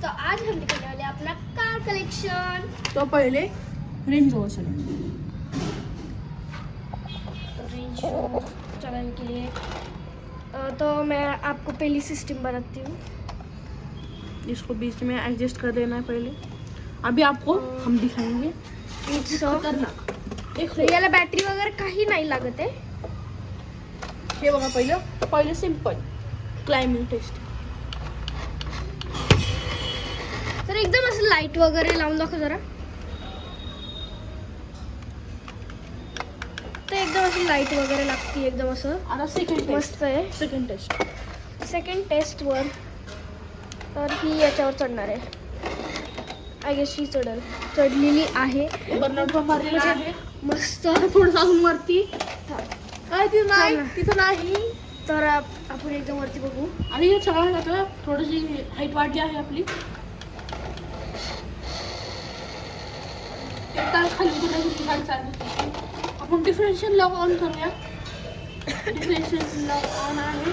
तो आज हम दिखाने वाले हैं अपना कार कलेक्शन। तो पहले रेंज रोवर चले। रेंज रोवर चलाने के लिए तो मैं आपको पहली सिस्टम बनाती हूँ। इसको बीच में एडजस्ट कर देना है पहले। अभी आपको हम दिखाएंगे खतरनाक। याला बॅटरी वगैरे काही नाही लागत आहे। हे बघा पहिलं सिंपल क्लाइम्बिंग टेस्ट। तर एकदम असं लाईट वगैरे लावून दाखव जरा। तर एकदम असं लाईट वगैरे लागते, एकदम असं आता सेकंड मस्त आहे। सेकंड टेस्ट वर तर ही याच्यावर चढणार आहे। आय गेस ही चढलेली आहे। बर्नआउट पण मारलेला आहे मस्त। थोडंसं अजून वरती तिथं नाही तर आपण एकदम वरती बघू। आणि हे सगळं आता थोडीशी हाईट वाढली आहे आपली। एकदा खाली उतरल्याची गाडी चालली। आपण डिफरेन्शियल लॉक ऑन करूया। डिफरेन्शियल लॉक ऑन आहे।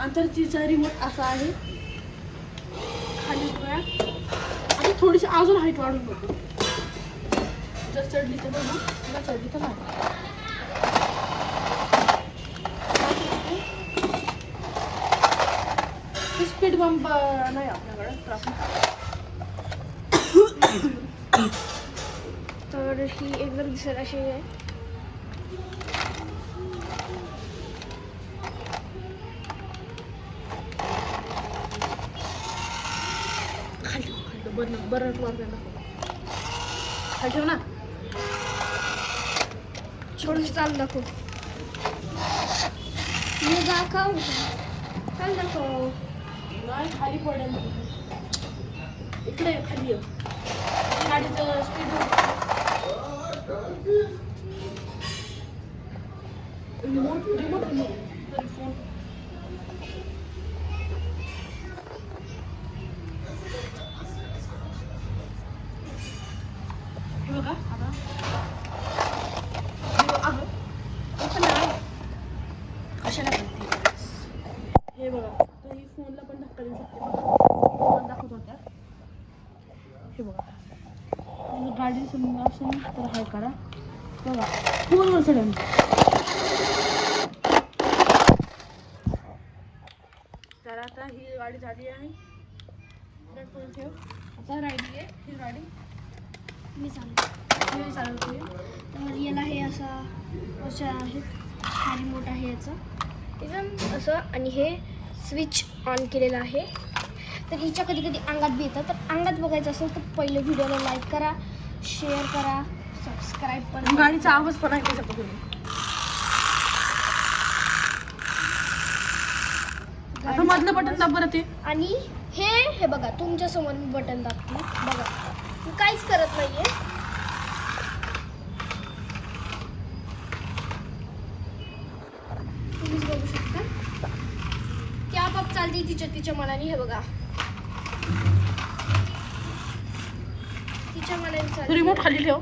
अंतरतीचा रिमोट असा आहे। खाली उतरूया आणि थोडीशी अजून हाईट वाढून बघू। जर चढली तर बघू, न चढली तर नाही। स्पीड बंप नाही आपल्याकडे तर ही एकदम दिसत अशी आहे। खाली बरं मारताना खाली ठेव ना। थोडीशी चाल दाखव। मी दाखव चाल दाखव। नाही खाली पडेल। इकडे खाली गाडीचं स्पीड रिमोट फोन हे बघा आता कशाला करते हे बघा। तर ही फोनला पण धक्का देऊ शकते। फोन दाखवत होत्या हे बघा। गाडी समजा असेल तर हाय करा बघा फोनवर चढेल। तर आता ही गाडी झाली आहे। ठेव आता राहिली आहे ही गाडी मी चालू चालवते। तर याला हे अशा आहेत। हा रिमोट आहे याचा एकदम असं, आणि हे स्विच ऑन केलेलं आहे। तर हिच्या कधी कधी अंगात बी येतं। तर अंगात बघायचं असेल तर पहिलं व्हिडिओला लाईक करा, शेअर करा, सबस्क्राईब पण। गाडीचा आवाज पण ऐकू शकतो तुम्ही। आता मधलं बटन दाबा ते। आणि हे बघा तुमच्या समोर मी बटन दाबते बघा। मी काहीच करत नाहीये। तुम्हीच बघू शकता ती आपोआप चालते तिच्या मनाने। हे बघा तिच्या मनाने चालते। रिमोट खाली ठेव।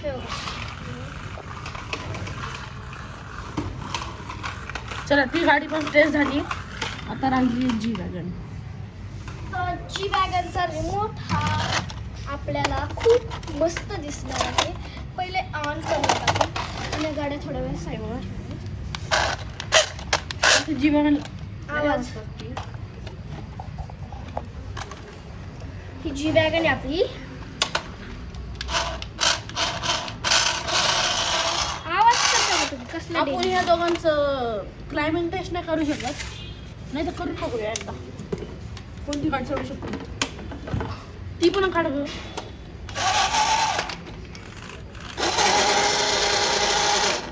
हे बघा चला ती गाडी पण टेस्ट झाली। आता राहिली जी वॅगन। तर जी वॅगनचा रिमोट हा आपल्याला खूप मस्त दिसणार आहे। पहिले ऑन करण्यात टाकू आणि गाड्या थोड्या वेळ साईडवर जी वॅगन आवाज। ही जी वॅगन आहे आपली। आवाज करता तुम्ही कसला आपण या दोघांचं क्लाइम्बिंग टेस्ट नाही करू शकत, नाही तर करून बघूया एकदा। कोणती गाडी चढू शकतो ती पण काढ गं।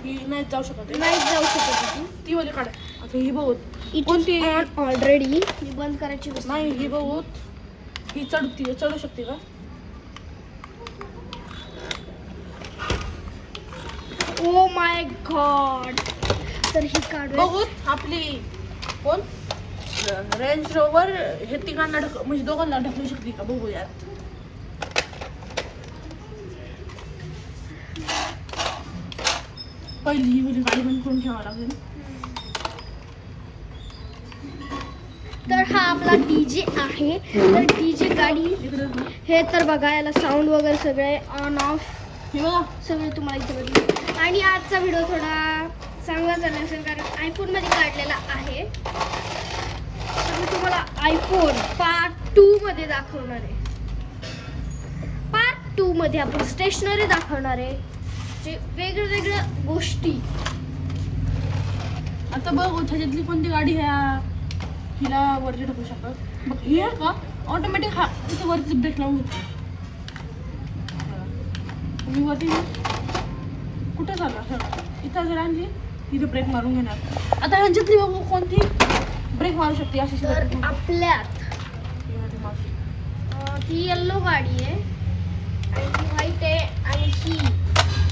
ही नाही जाऊ शकत नाही जाऊ शकत ती वाली काढ। आता ही बहुत कोणती ऑलरेडी मी बंद करायची नाही। ही बहुत ही चढू शकते का? Oh my God. तर ही काढू बहुत आपली कोण रेंज रोवर हे तिघांना म्हणजे दोघांना ढकलू शकते का बघूया। पहिली ही वाली गाडी बंद करून ठेवावं लागेल। तर हा आपला डीजे आहे. तर डीजे गाडी इकडे बघा. हे तर बघा, याला साऊंड वगैरे सगळे ऑन ऑफ हे बघा. सगळे तुम्हाला इथे बघितलं. आणि आजचा व्हिडिओ थोडा चांगला झाला असेल कारण आयफोनमध्ये काढलेला आहे. तर मी तुम्हाला आयफोन पार्ट 2 मध्ये दाखवणार आहे. पार्ट 2 मध्ये आपण स्टेशनरी दाखवणार आहे, जे वेगवेगळ्या गोष्टी. आता बघ त्याच्यातली कोणती गाडी आहे हिला वरती टाकू शकत. बघ ही आहे का ऑटोमॅटिक हा इथे वरती ब्रेक लावून घेतो. मी वरती कुठं चालला इथं जर आणली तिथे ब्रेक मारून घेणार. आता ह्यांच्यातली बघू कोणती ब्रेक मारू शकते अशी तर आपल्यात ती येल्लो गाडी आहे आणि ही व्हाईट आहे आणि ही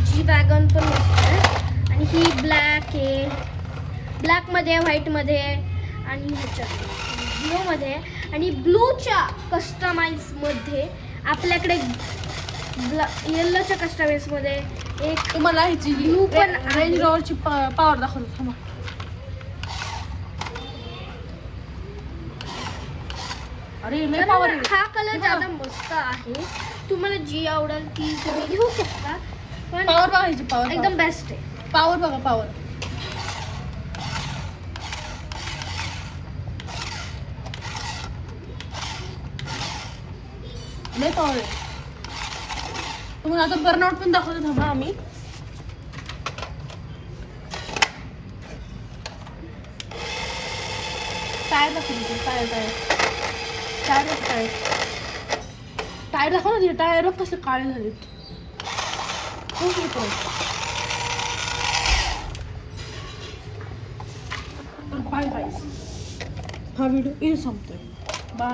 जी वॅगन पण मस्त आहे आणि ही ब्लॅक आहे. ब्लॅकमध्ये व्हाईटमध्ये आणि ह्याच्यात ब्लूमध्ये आणि ब्लूच्या कस्टमाइजमध्ये आपल्याकडे येल्लोच्या कस्टमाइजमध्ये एक तुम्हाला ह्याची Blue पण रेंज रोवरची पॉवर दाखवतो थांबा. अरे लय तर पॉवर आहे. हा कलर बघा. ज्यादा मस्त आहे. तुम्हाला जी आवडेल ती तुम्ही घेऊ शकता, पण पॉवर बघा ह्याची पॉवर एकदम बेस्ट आहे. पॉवर बघा पॉवर. लय पॉवर आहे. तुम्हाला आता बर्नआउट पण दाखवतो थांबा आम्ही. टायर दाखवतो tyre tyre tyre tyre tyre दाखव ना. टायर कसले काळे झालेत. खूप येतो. Bye bye. हा व्हिडिओ इथे संपतोय.